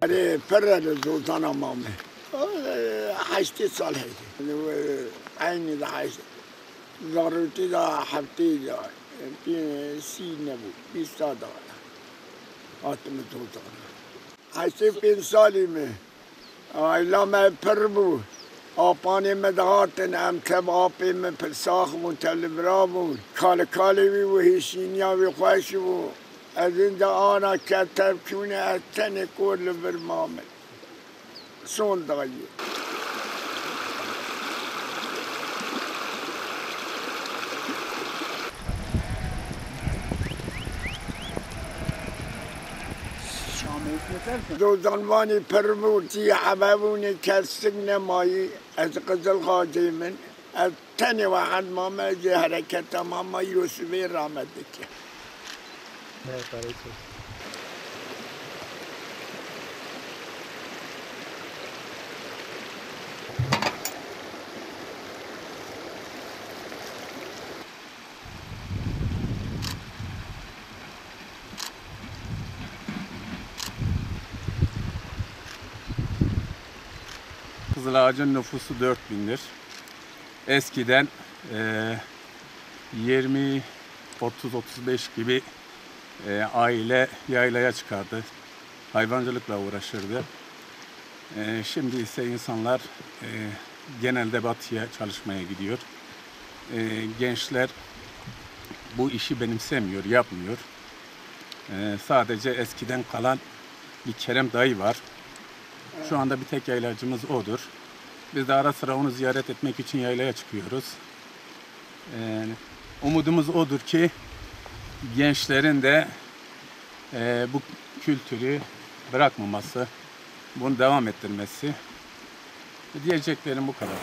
अरे पर्र sultana mamı. 8 سال هيك عيني ده عايش ضرورتي ده حبتي ده في سين ابو في صادق آتم سلطان 85 سالي مي ایلا ما پربو آپانی مدهاتن ام تب آپی من پرساخ مون تلبرامون کالی وی و هیشینیا وی خوش و از این ده آنا کتب کونه اتنی کور لبرمامن son dayı. دوزنوانی پربورتی عبابونی کسک نمایی از قزل خادمن از تن واحد ماما جه حرکت ماما یوسفی رحمت که Kızılağacı'nın nüfusu 4000'dir. Eskiden 20, 30, 35 gibi aile yaylaya çıkardı. Hayvancılıkla uğraşırdı. Şimdi ise insanlar genelde batıya çalışmaya gidiyor. Gençler bu işi benimsemiyor, yapmıyor. Sadece eskiden kalan bir Kerem dayı var. Şu anda bir tek yaylacımız odur. Biz de ara sıra onu ziyaret etmek için yaylaya çıkıyoruz. Umudumuz odur ki gençlerin de bu kültürü bırakmaması, bunu devam ettirmesi. Diyeceklerim bu kadar.